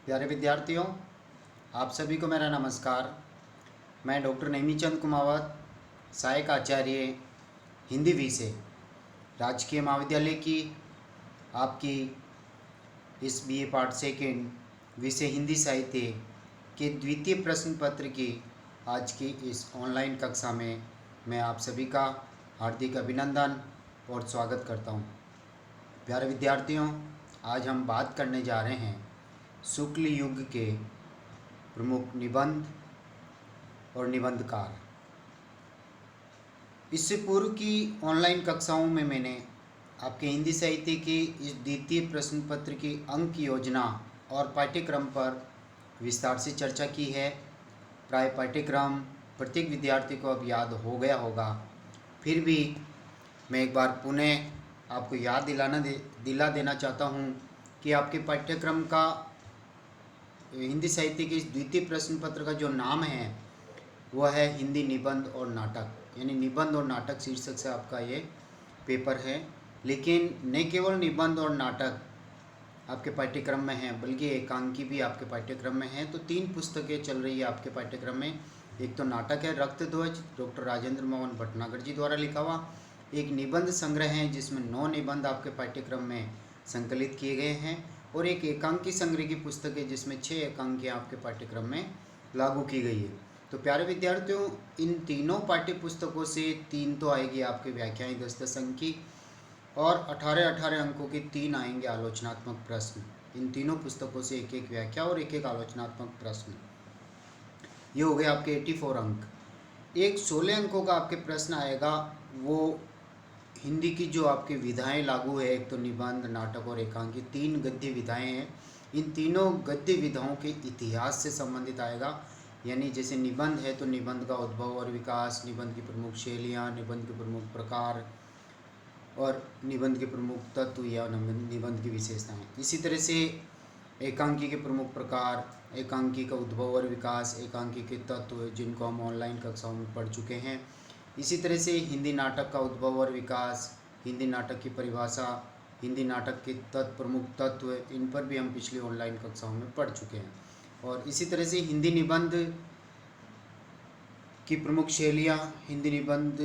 प्यारे विद्यार्थियों, आप सभी को मेरा नमस्कार। मैं डॉक्टर नेमीचंद कुमावत, सहायक आचार्य हिंदी विषय, राजकीय महाविद्यालय की आपकी इस बीए पार्ट सेकेंड विषय हिंदी साहित्य के द्वितीय प्रश्न पत्र की आज की इस ऑनलाइन कक्षा में मैं आप सभी का हार्दिक अभिनंदन और स्वागत करता हूं। प्यारे विद्यार्थियों, आज हम बात करने जा रहे हैं शुक्ल युग के प्रमुख निबंध और निबंधकार। इससे पूर्व की ऑनलाइन कक्षाओं में मैंने आपके हिंदी साहित्य की इस द्वितीय प्रश्न पत्र की अंक योजना और पाठ्यक्रम पर विस्तार से चर्चा की है। प्राय पाठ्यक्रम प्रत्येक विद्यार्थी को अब याद हो गया होगा, फिर भी मैं एक बार पुनः आपको याद दिला देना चाहता हूँ कि आपके पाठ्यक्रम का हिंदी साहित्य के इस द्वितीय प्रश्न पत्र का जो नाम है वह है हिंदी निबंध और नाटक, यानी निबंध और नाटक शीर्षक से आपका ये पेपर है। लेकिन न केवल निबंध और नाटक आपके पाठ्यक्रम में हैं, बल्कि एकांकी भी आपके पाठ्यक्रम में है। तो 3 पुस्तकें चल रही है आपके पाठ्यक्रम में। एक तो नाटक है रक्तध्वज, डॉक्टर राजेंद्र मोहन भटनागर जी द्वारा लिखा हुआ। एक निबंध संग्रह है जिसमें 9 निबंध आपके पाठ्यक्रम में संकलित किए गए हैं, और एक एकांकी संग्रह की पुस्तक है जिसमें 6 एकांकियाँ आपके पाठ्यक्रम में लागू की गई है। तो प्यारे विद्यार्थियों, इन तीनों पाठ्य पुस्तकों से 3 तो आएगी आपके व्याख्याएं 10-10 अंक की, और 18-18 अंकों के 3 आएंगे आलोचनात्मक प्रश्न। इन तीनों पुस्तकों से एक एक व्याख्या और एक एक आलोचनात्मक प्रश्न। ये हो गए आपके 84 अंक। एक 16 अंकों का आपके प्रश्न आएगा, वो हिंदी की जो आपकी विधाएं लागू है, एक तो निबंध, नाटक और एकांकी, 3 गद्य विधाएं हैं। इन तीनों गद्य विधाओं के इतिहास से संबंधित आएगा। यानी जैसे निबंध है तो निबंध का उद्भव और विकास, निबंध की प्रमुख शैलियाँ, निबंध के प्रमुख प्रकार और निबंध के प्रमुख तत्व या निबंध की विशेषताएं। इसी तरह से एकांकी के प्रमुख प्रकार, एकांकी का उद्भव और विकास, एकांकी के तत्व, जिनको हम ऑनलाइन कक्षाओं में पढ़ चुके हैं। इसी तरह से हिंदी नाटक का उद्भव और विकास, हिंदी नाटक की परिभाषा, हिंदी नाटक के प्रमुख तत्व, इन पर भी हम पिछली ऑनलाइन कक्षाओं में पढ़ चुके हैं। और इसी तरह से हिंदी निबंध की प्रमुख शैलियाँ, हिंदी निबंध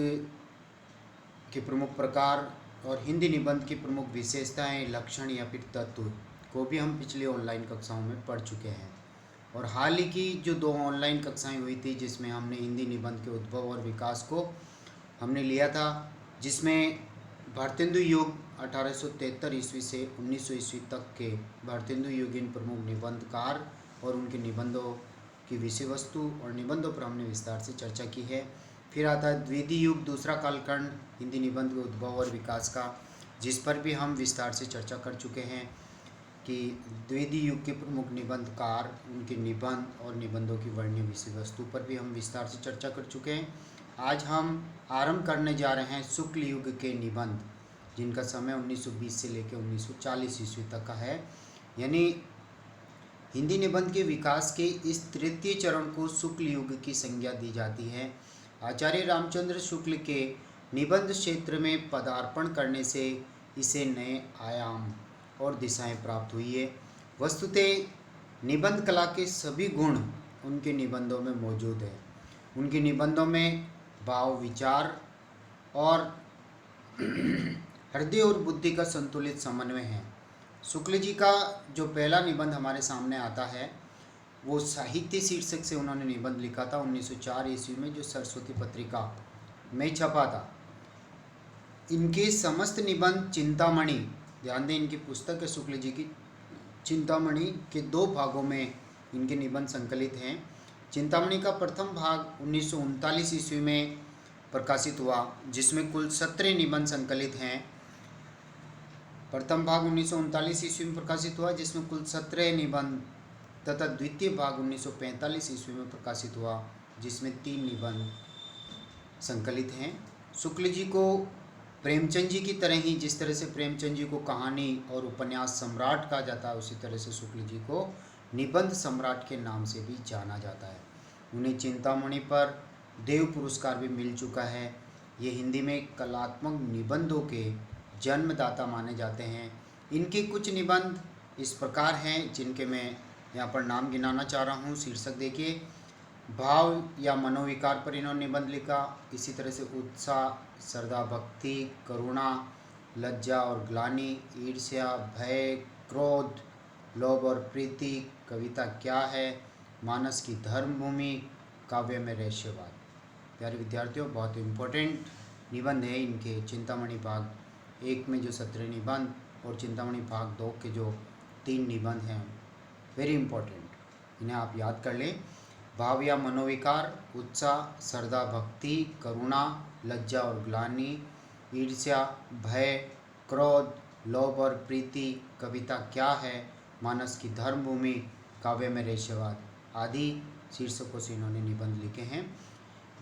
के प्रमुख प्रकार और हिंदी निबंध की प्रमुख विशेषताएं, लक्षण या फिर तत्व को भी हम पिछली ऑनलाइन कक्षाओं में पढ़ चुके हैं। और हाल ही की जो 2 ऑनलाइन कक्षाएं हुई थी जिसमें हमने हिंदी निबंध के उद्भव और विकास को हमने लिया था, जिसमें भारतेंदु युग 1873 ईस्वी से 1900 ईस्वी तक के भारतेंदु युगीन प्रमुख निबंधकार और उनके निबंधों की विषय वस्तु और निबंधों पर हमने विस्तार से चर्चा की है। फिर आता है द्वितीय युग, दूसरा कालखंड हिंदी निबंध के उद्भव और विकास का, जिस पर भी हम विस्तार से चर्चा कर चुके हैं कि द्वितीय युग के प्रमुख निबंधकार, उनके निबंध और निबंधों की वर्णीय विषय वस्तु पर भी हम विस्तार से चर्चा कर चुके हैं। आज हम आरंभ करने जा रहे हैं शुक्ल युग के निबंध, जिनका समय 1920 से लेकर 1940 ईस्वी तक का है। यानी हिंदी निबंध के विकास के इस तृतीय चरण को शुक्ल युग की संज्ञा दी जाती है। आचार्य रामचंद्र शुक्ल के निबंध क्षेत्र में पदार्पण करने से इसे नए आयाम और दिशाएं प्राप्त हुई है। वस्तुतः निबंध कला के सभी गुण उनके निबंधों में मौजूद है। उनके निबंधों में भाव, विचार और हृदय और बुद्धि का संतुलित समन्वय है। शुक्ल जी का जो पहला निबंध हमारे सामने आता है वो साहित्य शीर्षक से उन्होंने निबंध लिखा था 1904 ईस्वी में, जो सरस्वती पत्रिका में छपा था। इनके समस्त निबंध चिंतामणि, ध्यान दें इनकी पुस्तक है शुक्ल जी की चिंतामणि, के 2 भागों में इनके निबंध संकलित हैं। चिंतामणि का प्रथम भाग 1939 ईस्वी में प्रकाशित हुआ, जिसमें कुल 17 निबंध संकलित हैं। प्रथम भाग 1939 ईस्वी में प्रकाशित हुआ जिसमें कुल 17 निबंध, तथा द्वितीय भाग 1945 ईस्वी में प्रकाशित हुआ जिसमें 3 निबंध संकलित हैं। शुक्ल जी को प्रेमचंद जी की तरह ही, जिस तरह से प्रेमचंद जी को कहानी और उपन्यास सम्राट कहा जाता है, उसी तरह से शुक्ल जी को निबंध सम्राट के नाम से भी जाना जाता है। उन्हें चिंतामणि पर देव पुरस्कार भी मिल चुका है। ये हिंदी में कलात्मक निबंधों के जन्मदाता माने जाते हैं। इनके कुछ निबंध इस प्रकार हैं, जिनके मैं यहाँ पर नाम गिनाना चाह रहा हूँ। शीर्षक देखिए, भाव या मनोविकार पर इन्होंने निबंध लिखा। इसी तरह से उत्साह, श्रद्धा, भक्ति, करुणा, लज्जा और ग्लानि, ईर्ष्या, भय, क्रोध, लोभ और प्रीति, कविता क्या है, मानस की धर्मभूमि, काव्य में रहस्यवाद। प्यारे विद्यार्थियों, बहुत इम्पोर्टेंट निबंध है इनके। चिंतामणि भाग 1 में जो 17 निबंध और चिंतामणि भाग 2 के जो 3 निबंध हैं, वेरी इम्पोर्टेंट, इन्हें आप याद कर लें। भाव या मनोविकार, उत्साह, श्रद्धा, भक्ति, करुणा, लज्जा और ग्लानि, ईर्ष्या, भय, क्रोध, लोभ और प्रीति, कविता क्या है, मानस की धर्मभूमि, काव्य में रहस्यवाद आदि शीर्षकों से इन्होंने निबंध लिखे हैं।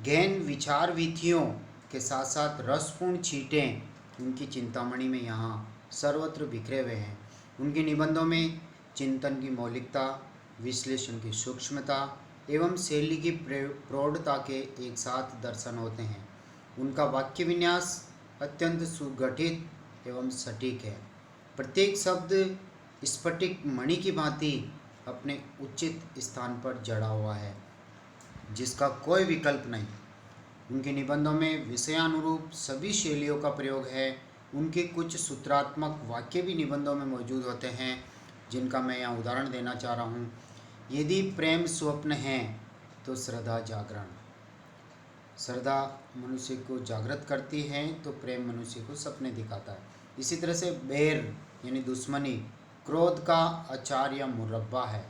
गहन विचार विधियों के साथ साथ रसपूर्ण छींटें उनकी चिंतामणि में यहाँ सर्वत्र बिखरे हुए हैं। उनके निबंधों में चिंतन की मौलिकता, विश्लेषण की सूक्ष्मता एवं शैली की प्रौढ़ता के एक साथ दर्शन होते हैं। उनका वाक्य विन्यास अत्यंत सुगठित एवं सटीक है। प्रत्येक शब्द स्फटिक मणि की भांति अपने उचित स्थान पर जड़ा हुआ है, जिसका कोई विकल्प नहीं। उनके निबंधों में विषयानुरूप सभी शैलियों का प्रयोग है। उनके कुछ सूत्रात्मक वाक्य भी निबंधों में मौजूद होते हैं, जिनका मैं यहाँ उदाहरण देना चाह रहा हूँ। यदि प्रेम स्वप्न है तो श्रद्धा जागरण। श्रद्धा मनुष्य को जागृत करती है तो प्रेम मनुष्य को सपने दिखाता है। इसी तरह से बैर यानी दुश्मनी क्रोध का अचार या मुरब्बा है।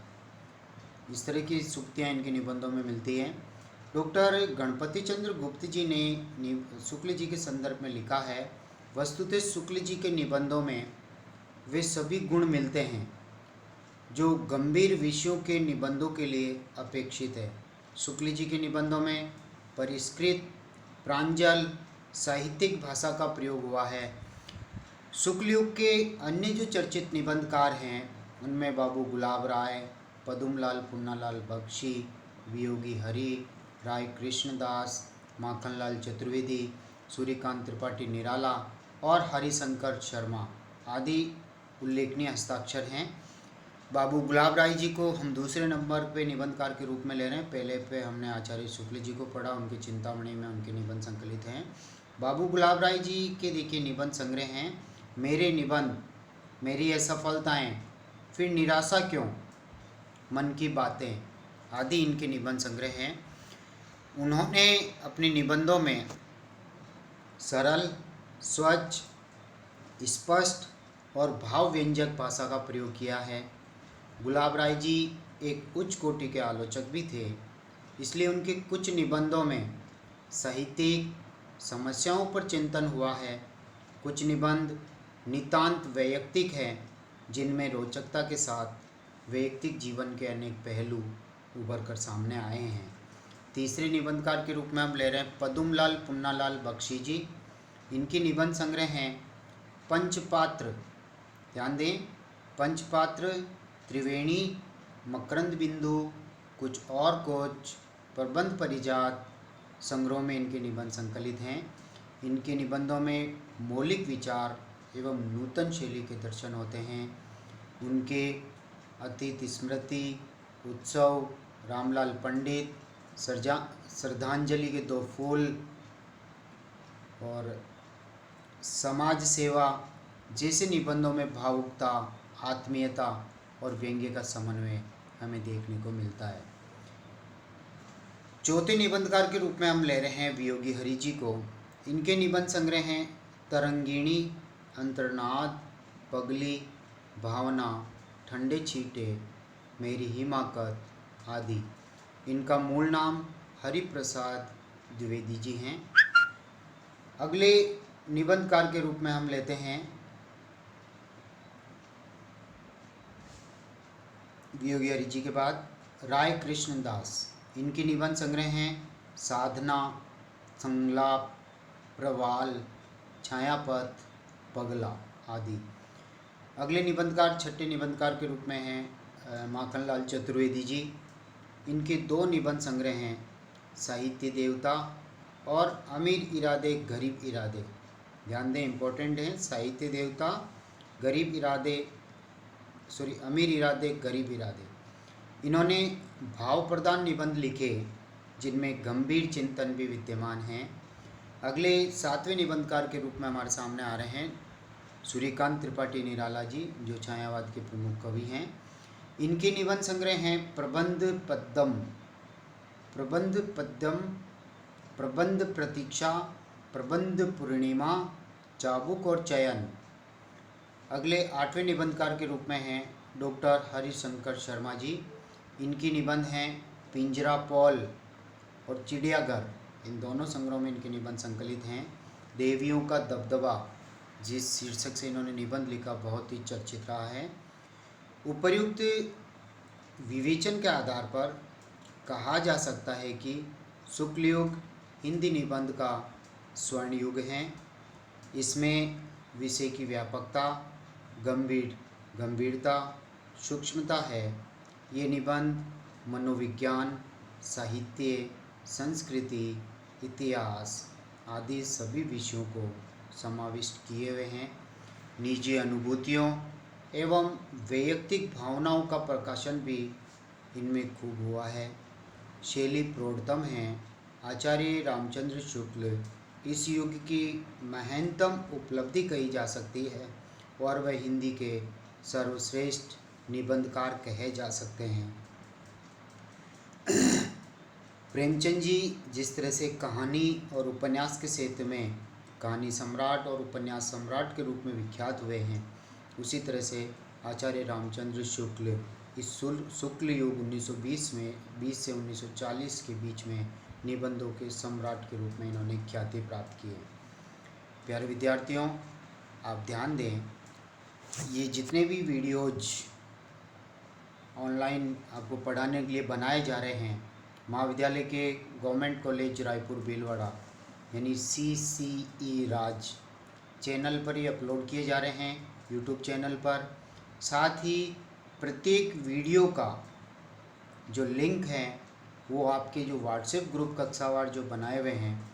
इस तरह की सूक्तियाँ इनके निबंधों में मिलती हैं। डॉक्टर गणपति चंद्र गुप्त जी ने शुक्ल जी के संदर्भ में लिखा है, वस्तुतः शुक्ल जी के निबंधों में वे सभी गुण मिलते हैं जो गंभीर विषयों के निबंधों के लिए अपेक्षित है। शुक्ल जी के निबंधों में परिष्कृत, प्रांजल, साहित्यिक भाषा का प्रयोग हुआ है। शुक्ल युग के अन्य जो चर्चित निबंधकार हैं, उनमें बाबू गुलाब राय, पदुमलाल पुन्नालाल बख्शी, वियोगी हरि, राय कृष्णदास, माखनलाल चतुर्वेदी, सूर्यकांत त्रिपाठी निराला और हरिशंकर शर्मा आदि उल्लेखनीय हस्ताक्षर हैं। बाबू गुलाब राय जी को हम दूसरे नंबर पे निबंधकार के रूप में ले रहे हैं। पहले पे हमने आचार्य शुक्ल जी को पढ़ा, उनकी चिंतामणि में उनके निबंध संकलित हैं। बाबू गुलाब राय जी के देखिए निबंध संग्रह हैं, मेरे निबंध, मेरी असफलताएं, फिर निराशा क्यों, मन की बातें आदि इनके निबंध संग्रह हैं। उन्होंने अपने निबंधों में सरल, स्वच्छ, स्पष्ट और भाव व्यंजक भाषा का प्रयोग किया है। गुलाब राय जी एक उच्च कोटि के आलोचक भी थे, इसलिए उनके कुछ निबंधों में साहित्यिक समस्याओं पर चिंतन हुआ है। कुछ निबंध नितांत वैयक्तिक हैं, जिनमें रोचकता के साथ वैयक्तिक जीवन के अनेक पहलू उभर कर सामने आए हैं। तीसरे निबंधकार के रूप में हम ले रहे हैं पदुमलाल पुन्नालाल बख्शी जी। इनकी निबंध संग्रह हैं पंचपात्र, ध्यान दें, पंचपात्र, त्रिवेणी, मकरंद बिंदु, कुछ और कुछ, प्रबंध परिजात संग्रह में इनके निबंध संकलित हैं। इनके निबंधों में मौलिक विचार एवं नूतन शैली के दर्शन होते हैं। उनके अतीत स्मृति, उत्सव, रामलाल पंडित, श्रद्धांजलि के 2 फूल और समाज सेवा जैसे निबंधों में भावुकता, आत्मीयता और व्यंग्य का समन्वय हमें देखने को मिलता है। चौथे निबंधकार के रूप में हम ले रहे हैं वियोगी हरि जी को। इनके निबंध संग्रह हैं तरंगिणी, अंतर्नाद, पगली, भावना, ठंडे छींटे, मेरी हिमाकत आदि। इनका मूल नाम हरिप्रसाद द्विवेदी जी हैं। अगले निबंधकार के रूप में हम लेते हैं वियोगी हरि जी के बाद राय कृष्णदास। इनके निबंध संग्रह हैं साधना, संलाप, प्रवाल, छायापथ, पगला आदि। अगले निबंधकार, छठे निबंधकार के रूप में हैं माखनलाल चतुर्वेदी जी। इनके 2 निबंध संग्रह हैं साहित्य देवता और अमीर इरादे गरीब इरादे। ध्यान दें, इम्पोर्टेंट है, साहित्य देवता, अमीर इरादे गरीब इरादे। इन्होंने भाव प्रधान निबंध लिखे जिनमें गंभीर चिंतन भी विद्यमान हैं। अगले 7वें निबंधकार के रूप में हमारे सामने आ रहे हैं सूर्यकांत त्रिपाठी निराला जी, जो छायावाद के प्रमुख कवि हैं। इनके निबंध संग्रह हैं प्रबंध पद्यम, प्रबंध प्रतीक्षा, प्रबंध पूर्णिमा, चाबुक और चयन। अगले 8वें निबंधकार के रूप में हैं डॉक्टर हरिशंकर शर्मा जी। इनकी निबंध हैं पिंजरा पॉल और चिड़ियाघर। इन दोनों संग्रहों में इनके निबंध संकलित हैं। देवियों का दबदबा, जिस शीर्षक से इन्होंने निबंध लिखा, बहुत ही चर्चित रहा है। उपर्युक्त विवेचन के आधार पर कहा जा सकता है कि शुक्ल युग हिंदी निबंध का स्वर्ण युग है। इसमें विषय की व्यापकता, गंभीरता, सूक्ष्मता है। ये निबंध मनोविज्ञान, साहित्य, संस्कृति, इतिहास आदि सभी विषयों को समाविष्ट किए हुए हैं। निजी अनुभूतियों एवं वैयक्तिक भावनाओं का प्रकाशन भी इनमें खूब हुआ है। शैली प्रौढ़तम है। आचार्य रामचंद्र शुक्ल इस युग की महनतम उपलब्धि कही जा सकती है और वह हिंदी के सर्वश्रेष्ठ निबंधकार कहे जा सकते हैं। प्रेमचंद जी जिस तरह से कहानी और उपन्यास के क्षेत्र में कहानी सम्राट और उपन्यास सम्राट के रूप में विख्यात हुए हैं, उसी तरह से आचार्य रामचंद्र शुक्ल इस शुक्ल युग 1920 में 20 से 1940 के बीच में निबंधों के सम्राट के रूप में इन्होंने ख्याति प्राप्त की है। प्यारे विद्यार्थियों, आप ध्यान दें, ये जितने भी वीडियोज ऑनलाइन आपको पढ़ाने के लिए बनाए जा रहे हैं, महाविद्यालय के गवर्नमेंट कॉलेज रायपुर भीलवाड़ा यानी CCE राज चैनल पर ही अपलोड किए जा रहे हैं, यूट्यूब चैनल पर। साथ ही प्रत्येक वीडियो का जो लिंक है वो आपके जो व्हाट्सएप ग्रुप कक्षावार जो बनाए हुए हैं,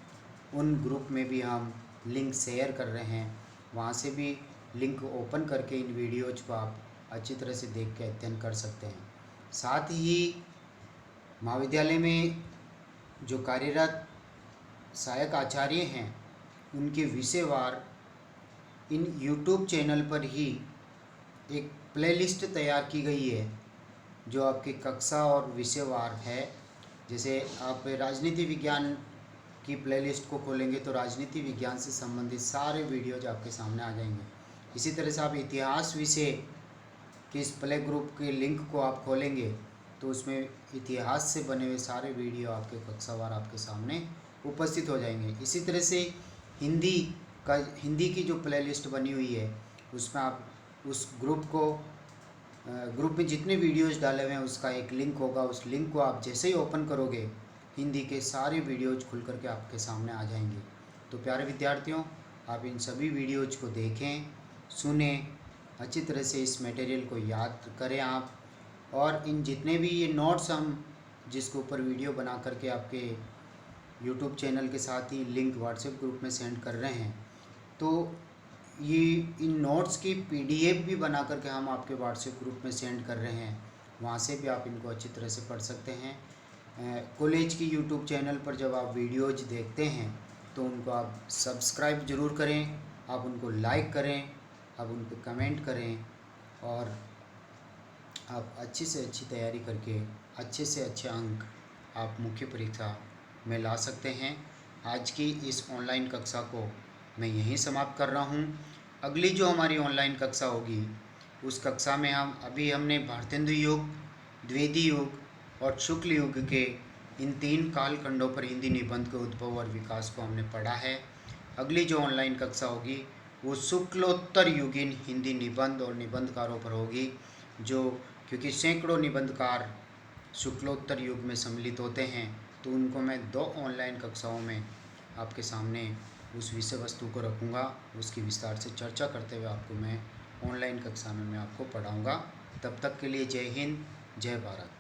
उन ग्रुप में भी हम लिंक शेयर कर रहे हैं। वहाँ से भी लिंक ओपन करके इन वीडियोज को आप अच्छी तरह से देख के अध्ययन कर सकते हैं। साथ ही महाविद्यालय में जो कार्यरत सहायक आचार्य हैं, उनके विषयवार इन यूट्यूब चैनल पर ही एक प्लेलिस्ट तैयार की गई है जो आपकी कक्षा और विषयवार है। जैसे आप राजनीति विज्ञान की प्लेलिस्ट को खोलेंगे तो राजनीति विज्ञान से संबंधित सारे वीडियोज आपके सामने आ जाएंगे। इसी तरह से आप इतिहास विषय के इस प्ले ग्रुप के लिंक को आप खोलेंगे तो उसमें इतिहास से बने हुए सारे वीडियो आपके कक्षावार आपके सामने उपस्थित हो जाएंगे। इसी तरह से हिंदी की जो प्लेलिस्ट बनी हुई है, उसमें आप उस ग्रुप में जितने वीडियोज़ डाले हुए हैं उसका एक लिंक होगा। उस लिंक को आप जैसे ही ओपन करोगे, हिंदी के सारे वीडियोज़ खुल करके आपके सामने आ जाएंगे। तो प्यारे विद्यार्थियों, आप इन सभी वीडियोज़ को देखें, सुने, अच्छी तरह से इस मटेरियल को याद करें आप। और इन जितने भी ये नोट्स हम जिसके ऊपर वीडियो बना करके आपके यूट्यूब चैनल के साथ ही लिंक व्हाट्सएप ग्रुप में सेंड कर रहे हैं, तो ये इन नोट्स की PDF भी बना करके हम आपके व्हाट्सएप ग्रुप में सेंड कर रहे हैं। वहाँ से भी आप इनको अच्छी तरह से पढ़ सकते हैं। कॉलेज की यूट्यूब चैनल पर जब आप वीडियोज देखते हैं तो उनको आप सब्सक्राइब ज़रूर करें, आप उनको लाइक करें, आप उन पर कमेंट करें और आप अच्छी से अच्छी तैयारी करके अच्छे से अच्छे अंक आप मुख्य परीक्षा में ला सकते हैं। आज की इस ऑनलाइन कक्षा को मैं यहीं समाप्त कर रहा हूँ। अगली जो हमारी ऑनलाइन कक्षा होगी, उस कक्षा में हमने भारतेंदु युग, द्विवेदी युग और शुक्ल युग के इन 3 कालखंडों पर हिंदी निबंध के उद्भव और विकास को हमने पढ़ा है। अगली जो ऑनलाइन कक्षा होगी वो शुक्लोत्तर युगीन हिंदी निबंध और निबंधकारों पर होगी, जो क्योंकि सैकड़ों निबंधकार शुक्लोत्तर युग में सम्मिलित होते हैं, तो उनको मैं 2 ऑनलाइन कक्षाओं में आपके सामने उस विषय वस्तु को रखूँगा। उसकी विस्तार से चर्चा करते हुए आपको मैं ऑनलाइन कक्षा में मैं आपको पढ़ाऊँगा। तब तक के लिए जय हिंद, जय भारत।